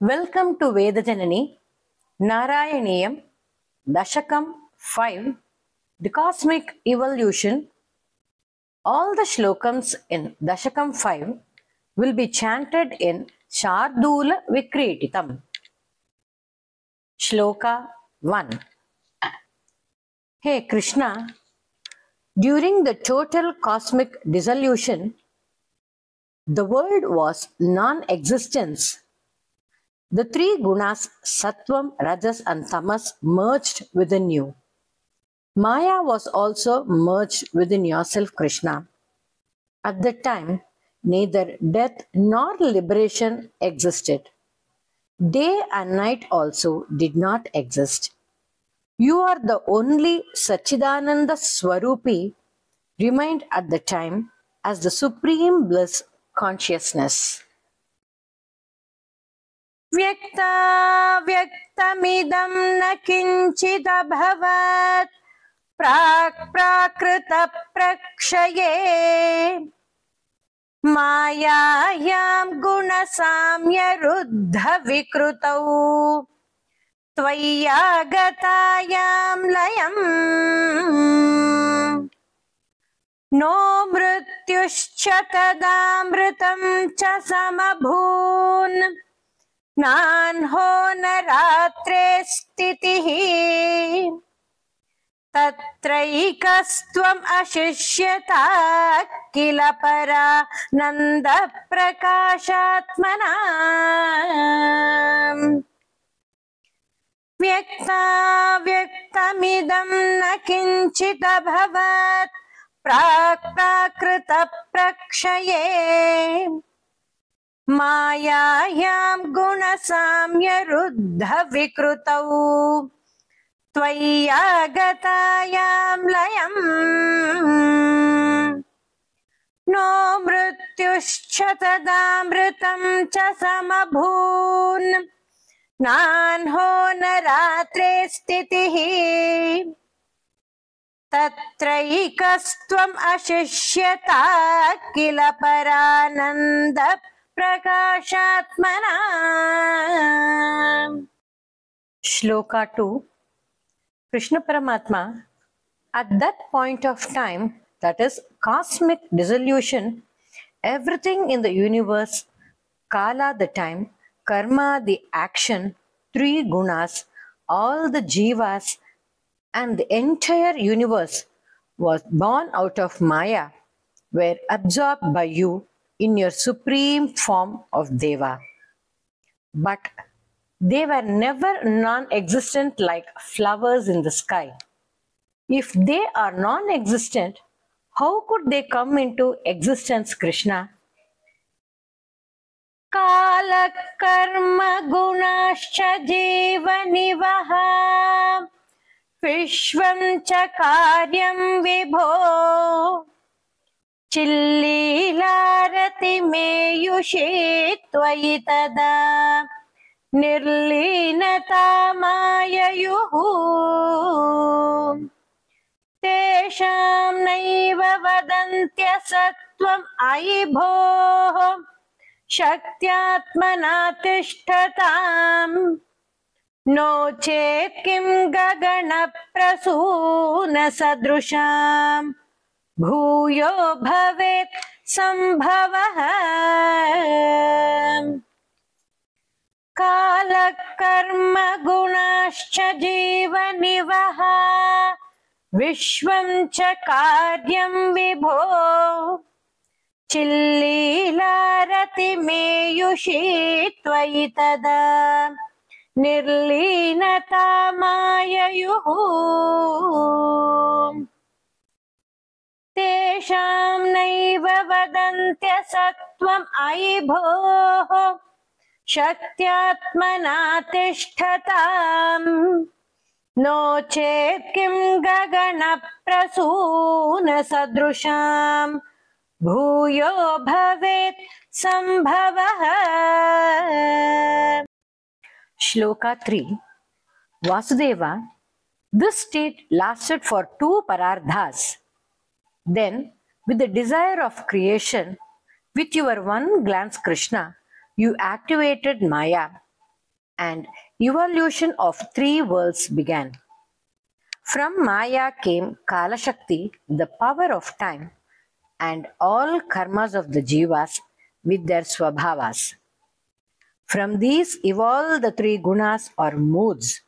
Welcome to Vedajanani, Narayaniyam, Dashakam 5, the Cosmic Evolution. All the shlokams in Dashakam 5 will be chanted in Shardula Vikrititam. Shloka 1. Hey Krishna, during the total cosmic dissolution, the world was non-existence. The three gunas, Sattvam, Rajas and Tamas, merged within you. Maya was also merged within yourself, Krishna. At that time, neither death nor liberation existed. Day and night also did not exist. You are the only Satchidananda Swarupi, remained at the time as the supreme bliss consciousness. व्यक्ताव्यक्तमिदं न किञ्चिदभवत् प्राक्-प्राकृतप्रक्षये मायायां गुणसाम्यरुद्धविकृतौ त्वय्यागतायां लयम् नो मृत्युश्च तदामृतं च समभून् नान्हो न रात्रे स्थितिः तत्रैकस्त्वम् अशिष्यता किल परानन्द प्रकाशात्मना व्यक्ताव्यक्तमिदं न किञ्चिदभवत् प्राक्-प्राकृतप्रक्षये मायायां गुणसाम्यरुद्धविकृतौ त्वय्यागतायां लयम् नो मृत्युश्च तदामृतं च समभून् नान्हो न रात्रे स्थितिः तत्रैकस्त्वम् अशिष्यता किल परानन्द प्रकाशात्मना. Shloka 2. Krishna Paramatma, at that point of time, that is cosmic dissolution, everything in the universe, Kala the time, Karma the action, three gunas, all the jivas and the entire universe was born out of Maya, were absorbed by you in your supreme form of Deva. But they were never non-existent like flowers in the sky. If they are non-existent, how could they come into existence, Krishna? Kala karma gunascha jivanivaha vishvam cha karyam vibho चिल्लीलारति मेयुषे त्वयि तदा निर्लीनता माययुः तेषां नैव वदन्त्यसत्त्वम् अयि भोः शक्त्यात्मना तिष्ठताम् नो चेत् किं गगनप्रसूनसदृशाम् भूयो भवेत् संभवः कालकर्म गुणाश्च जीवनिवः विश्वं च कार्यं विभो चिल्लीलारति मेयुषी त्वयि तदा निर्लीनता माययुः तेषां नैव वदन्त्यसत्त्वम् अयि भोः शक्त्यात्मना तिष्ठताम् नो चेत् किं गगनप्रसूनसदृशाम् भूयो भवेत् संभवः. Shloka 3. Vasudeva, this state lasted for 2 parardhas. Then, with the desire of creation, with your one glance, Krishna, you activated Maya and evolution of three worlds began. From Maya came Kala Shakti, the power of time, and all karmas of the jivas with their swabhavas. From these evolved the three gunas or moods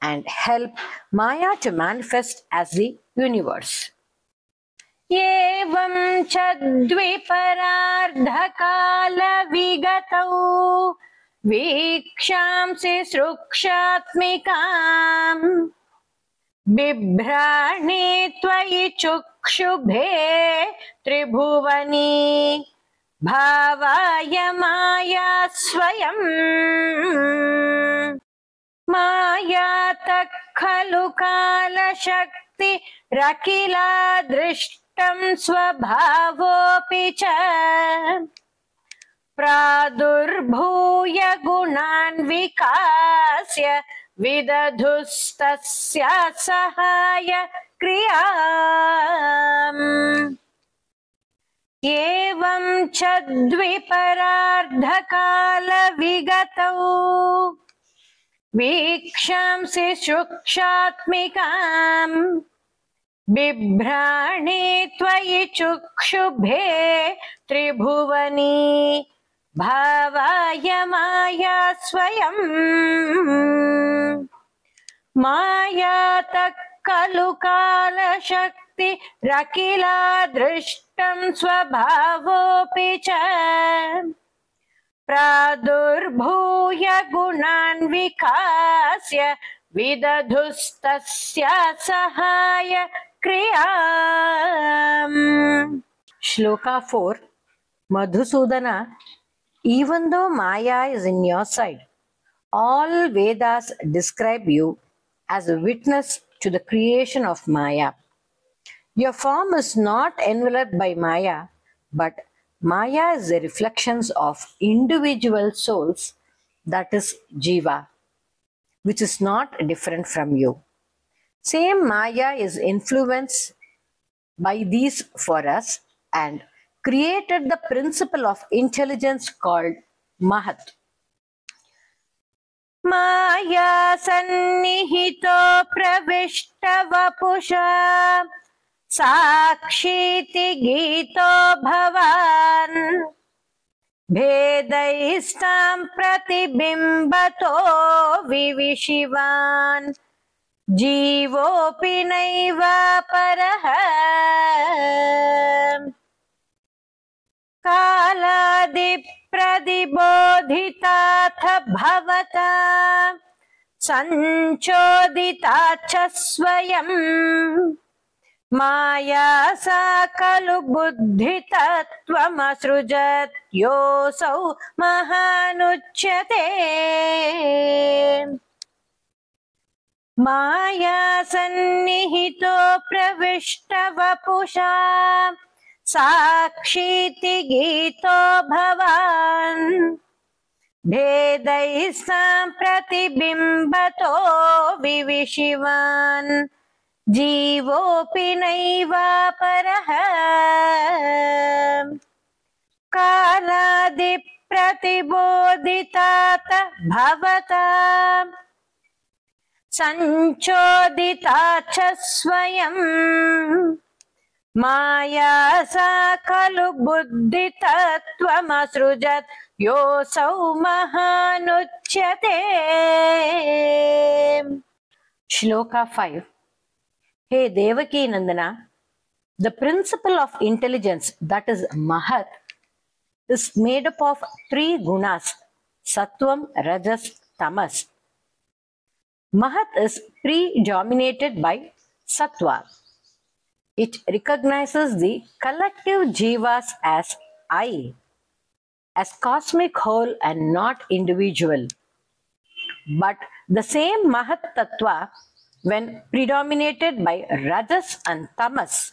and help Maya to manifest as the universe. एवं च द्विपरार्धकालविगतौ वीक्षांसि सृक्षात्मिकाम् बिभ्राणे त्वयि चक्षुभे त्रिभुवनी भावाय माया स्वयं मायातः खलु कालशक्तिरखिला दृष्टं स्वभावोऽपि च प्रादुर्भूय गुणान् विकास्य विदधुस्तस्या सहाय क्रियाम् एवं च द्विपरार्धकालविगतौ वीक्षांसि सूक्ष्मात्मिकाम् बिभ्राणे त्वयि चक्षुभे त्रिभुवनी भावाय माया स्वयं मायातः खलु कालशक्तिरखिला दृष्टं स्वभावोऽपि च प्रादुर्भूय गुणान् विकास्य विदधुस्तस्या सहाय क्रियाम्. Shloka 4. Madhusudana, even though Maya is in your side, all Vedas describe you as a witness to the creation of Maya. Your form is not enveloped by Maya, but Maya is the reflections of individual souls, that is Jiva, which is not different from you. Same Maya is influenced by these for us and created the principle of intelligence called Mahat. Maya sannihito pravishta vapusha Sakshiti Gito Bhavan Bhedaistam Pratibimbato Vivishivan Jivopi Naiva Paraha Kaladi Pradibodhitatha Bhavata Sanchodita Swayam Maya sa kalu buddhi tattvamasrujat yosau mahanuchyate. Maya sannihito pravishta vapusha sakshiti gito bhavan bhedaisam pratibimbato vivishivan Jivopi naiva paraha Kaladi pratibodhitata bhavata Sanchodita swayam Maya sa kalu buddhi tattvamasrujat yosau mahanuchyate. Shloka 5. Hey Devaki Nandana, the principle of intelligence, that is Mahat, is made up of three gunas, Sattvam, Rajas, Tamas. Mahat is predominated by Sattva. It recognizes the collective jivas as I, as cosmic whole and not individual. But the same Mahat Tattva, when predominated by Rajas and Tamas,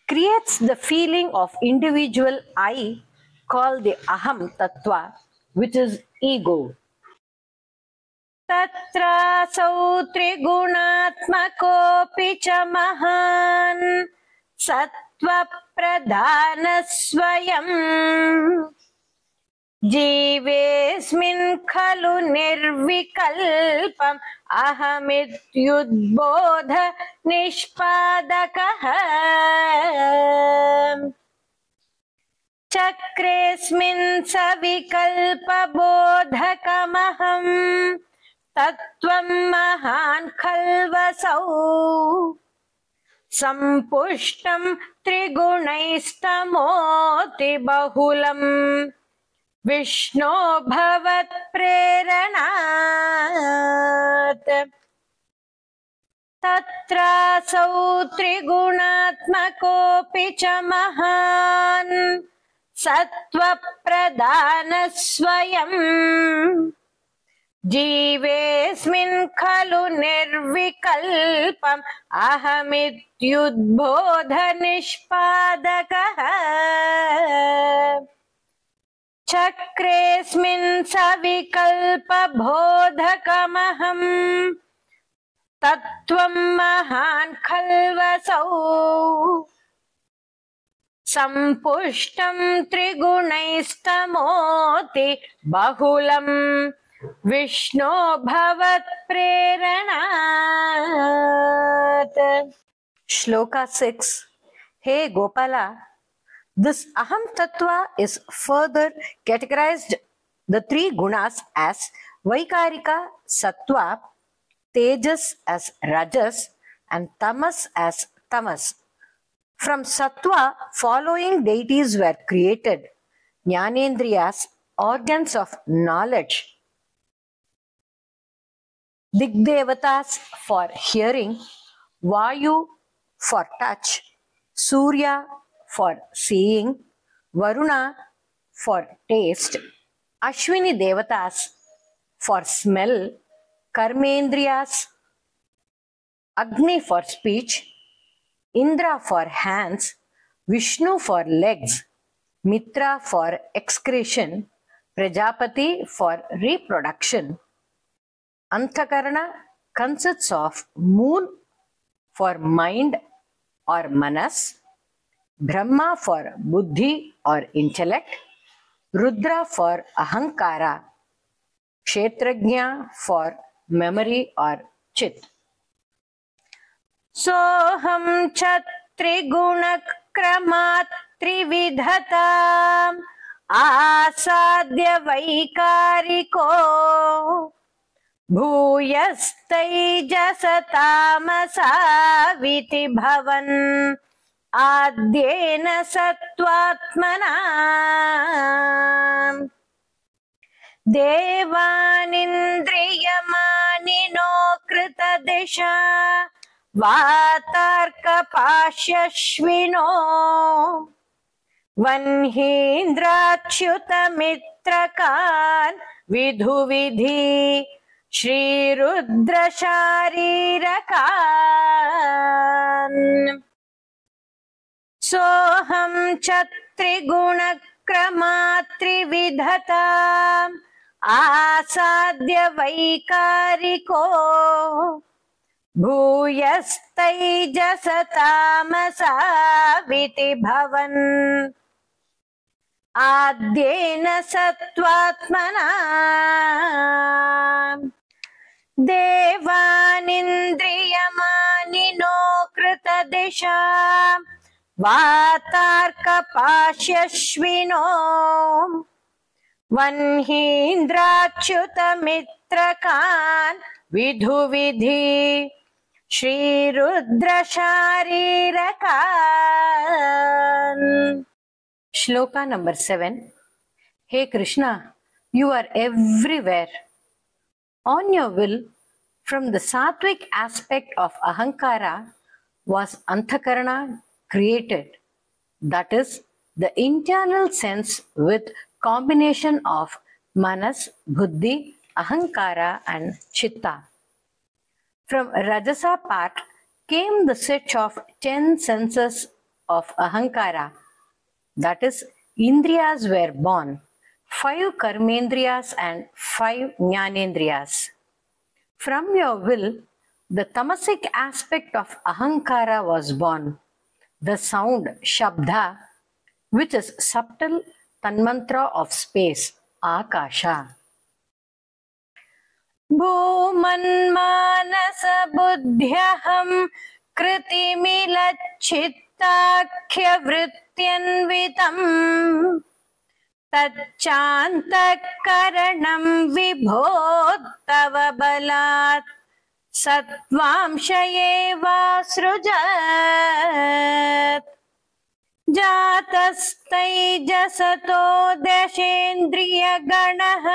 creates the feeling of individual I called the Aham Tattva, which is ego. Tatra sau trigunatmakopi cha mahan sattva pradhana swayam जीवेऽस्मिन् खलु निर्विकल्पम् अहमित्युद्बोध निष्पादकः चक्रेऽस्मिन् सविकल्पबोधकमहम् तत्त्वं महान् खल्वसौ सम्पुष्टं त्रिगुणैस्तमोतिबहुलम् विष्णो भवत्प्रेरणात् तत्रासौ त्रिगुणात्मकोऽपि च महान् सत्त्वप्रधानः स्वयं जीवेऽस्मिन् खलु निर्विकल्पम् अहमित्युद्बोध निष्पादकः चक्रेऽस्मिन् सविकल्पबोधकमहम् तत्त्वं महान् खल्वसौ सम्पुष्टं त्रिगुणैस्तमोति बहुलम् विष्णो भवत्प्रेरणात्. Shloka 6. Hey Gopala, this Aham Tattva is further categorized the three gunas as Vaikarika, Sattva, Tejas as Rajas and Tamas as Tamas. From Sattva, following deities were created: Jnanendriyas, organs of knowledge; Digdevatas for hearing; Vayu for touch; Surya for seeing; Varuna for taste; Ashwini Devatas for smell; Karmendriyas; Agni for speech; Indra for hands; Vishnu for legs; Mitra for excretion; Prajapati for reproduction. Anthakarana consists of moon for mind or manas, Brahma for buddhi or intellect, Rudra for ahankara, Kshetrajna for memory or chit. सोऽहं च त्रिगुणक्रमात् त्रिविधताम् आसाद्य वैकारिको भूयस्तैजसतामसाविति भवन् आद्येन सत्त्वात्मना देवानिन्द्रियमानिनो कृतदिशा वातार्कपाश्यश्विनो वह्नीन्द्राच्युतमित्रकान् विधुविधि श्रीरुद्रशारीरकान् सोऽहं च त्रिगुणक्रमात् त्रिविधताम् आसाद्य वैकारिको भूयस्तैजसतामसाविति भवन् आद्येन सत्त्वात्मना देवानिन्द्रियमानिनो कृतदिशा वातार्कपाश्यश्विनो वह्नीन्द्राच्युतमित्रकान् विधुविधि श्रीरुद्रशारीरकान्. Shloka number 7. Hey Krishna, you are everywhere. On your will, from the sattvic aspect of ahankara was Anthakarana created, that is, the internal sense with combination of manas, buddhi, ahankara and chitta. From Rajasa part came the set of 10 senses of ahankara, that is, indriyas were born, 5 karmendriyas and 5 jnanendriyas. From your will, the tamasic aspect of ahankara was born, the sound shabda, which is subtle tanmantra of space, आकाश भूमन्मानसबुद्ध्यहं कृतिमिलच्चित्ताख्यवृत्त्यन्वितं तच्चान्तःकरणं विभो तव बलात् सत्त्वांश एवासृजत् जातस्तैजसतो दशेन्द्रियगणः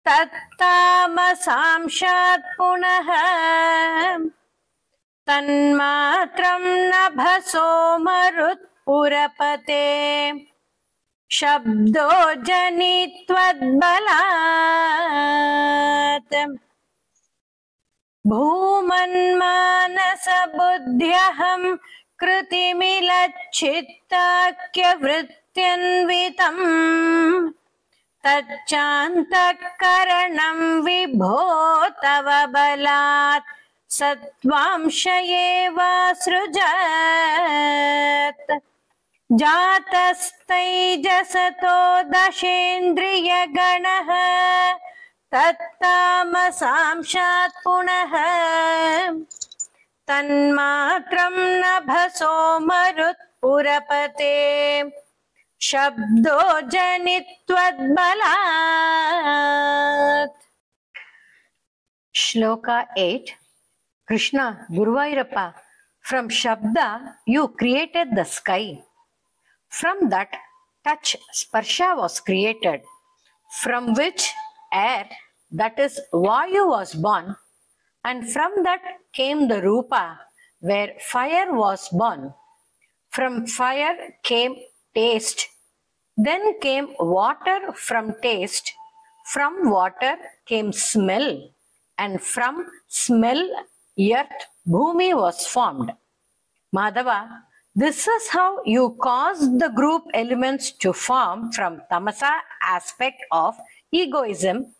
तत्तामसांशात् पुनः तन्मात्रं नभसो मरुत्पुरपते शब्दो जनित्वद्बलात् भूमन्मानसबुद्ध्यहं कृतिमिलच्चित्ताख्यवृत्त्यन्वितं तच्चान्तःकरणं विभो तव बलात् सत्त्वांश एवासृजत् जातस्तैजसतो दशेन्द्रियगणः तत्तामसांशात् पुनः तन्मात्रं नभसो मरुत्पुरपते शब्दो जनित्वद्बलात्. Shloka 8. Krishna, Guruvayurappa, from Shabda you created the sky. From that touch sparsha was created, from which air, that is Vayu, was born, and from that came the Rupa, where fire was born. From fire came taste, then came water from taste, from water came smell, and from smell earth, Bhumi, was formed. Madhava, this is how you caused the group elements to form from tamasa aspect of egoism,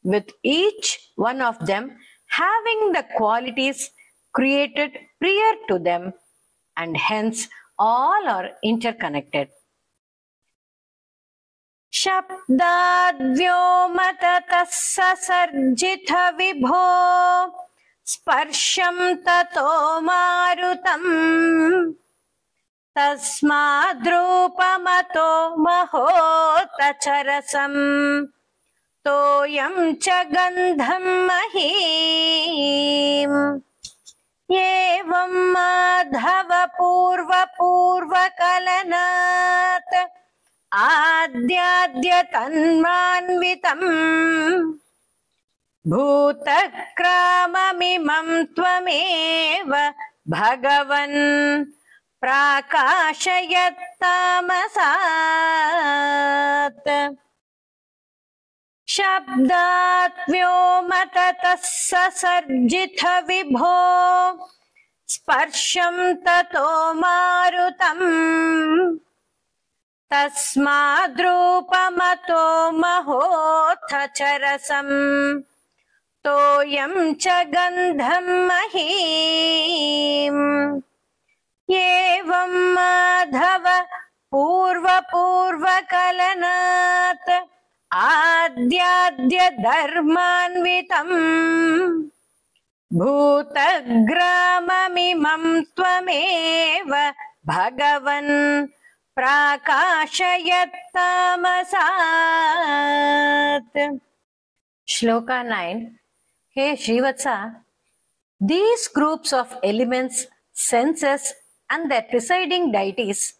with each one of them having the qualities created prior to them, and hence all are interconnected. शब्दाद्व्योमततः ससर्जित विभो स्पर्शं ततो मारुतम् तस्माद्रूपमतो महोतचरसं तोयं च गन्धं महीम् एवं माधव पूर्वकलनात् आद्याद्य तन्मान्वितम् भूतग्राममिमं त्वमेव भगवन् प्राकाशयत्तामसात् शब्दात् व्योमततः ससर्जित विभो स्पर्शं ततो मारुतम् तस्माद्रूपमतो महोत्थचरसं तोयं च गन्धं महीम् एवं माधव पूर्वकलनात् आद्याद्य धर्मान्वितम् भूतग्राममिमं त्वमेव भगवन् प्राकाशयत्तामसात्. Shloka 9. Hey Srivatsa, these groups of elements, senses, and their presiding deities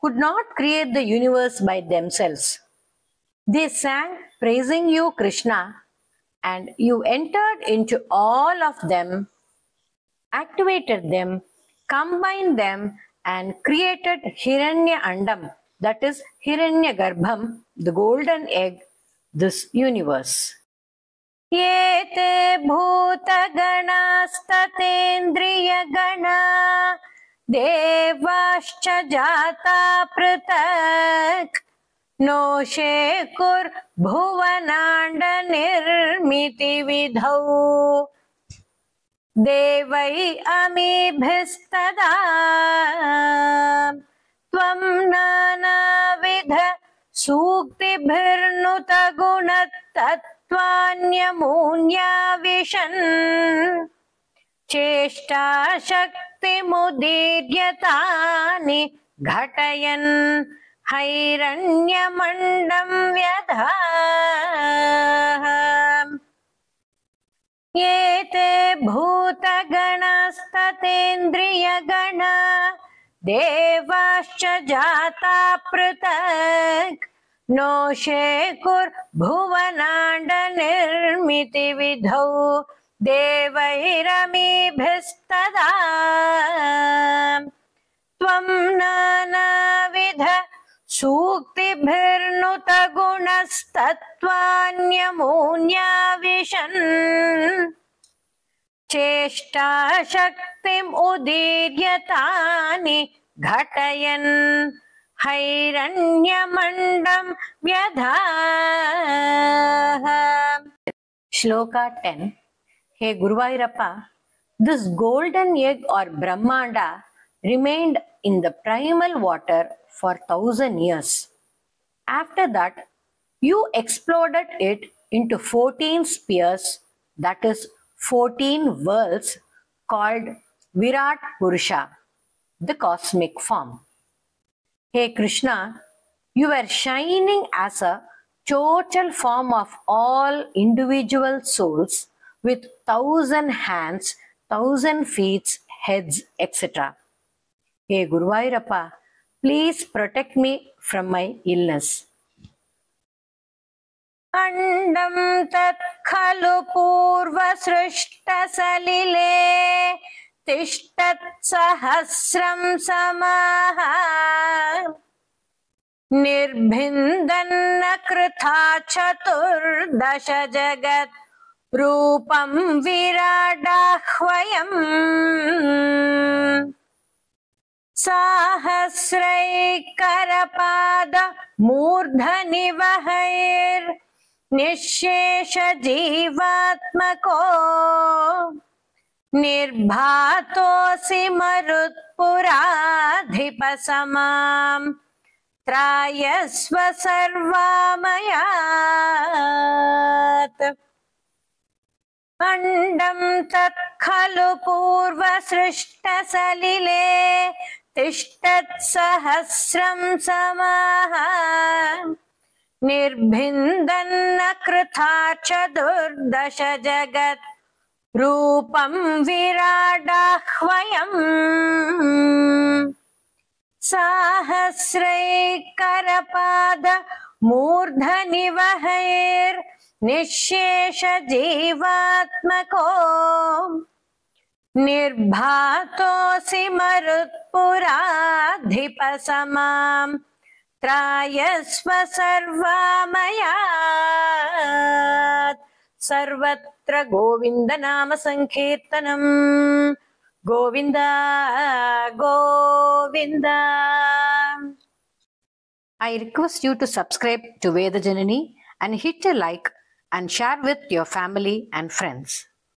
could not create the universe by themselves. They sang praising you, Krishna, and you entered into all of them, activated them, combined them, and created Hiranya Andam, that is Hiranya Garbham, the golden egg, this universe. Yete bhutaganastatendriya gana devascha jata pratak no shekur bhuvananda nirmiti vidhau devai amibhistada tvam nanavidha सूक्तिभिर्नुत गुणतत्त्वान्यमून्याविशन् चेष्टाशक्तिमुदीर्यतानि घटयन् हैरण्यमण्डं व्यधाः। एते भूतगणस्ततेन्द्रियगणा देवाश्च जाता पृथक् नो शेकुर्भुवनाण्डनिर्मितिविधौ देवैरमीभिस्तदा। त्वं नानाविध सूक्तिभिर्नुत गुणस्तत्त्वान्यमून्याविशन् चेष्टाशक्तिम् उदीर्यतानि घटयन् हैरण्यमण्डं व्यधाः। Shloka 10. Hey Guruvayurappa, this golden egg or Brahmanda remained in the primal water for 1,000 years. After that, you exploded it into 14 spheres, that is 14 worlds, called Virat Purusha, the cosmic form. Hey Krishna, you were shining as a total form of all individual souls with 1,000 hands, 1,000 feet, heads, etc. Hey Guruvayurappa, please protect me from my illness. अंडं तत् खलु पूर्वसृष्टसलिले तिष्ठत् सहस्रं समाः निर्भिन्दन्न कृथा चतुर्दश जगत् रूपं विराडाह्वयम् सहस्रैकरपाद मूर्धनिवहैर् निःशेष जीवात्मको निर्भातोऽसि मरुत्पुराधिपसमां त्रायस्व सर्वामयात्। अंडं तत् खलु पूर्वसृष्टसलिले तिष्ठत् सहस्रं समाः निर्भिन्दन्न कृथा चतुर्दश जगत् रूपं विराडाह्वयम् सहस्रैकरपाद मूर्धनिवहैर् निःशेष जीवात्मको निर्भातोऽसि मरुत्पुराधिपसमां त्रायस्व सर्वामयात्। सर्वत्र गोविंद नाम संकीर्तनम् Govind Govind. I request you to subscribe to Veda Janani and hit a like and share with your family and friends.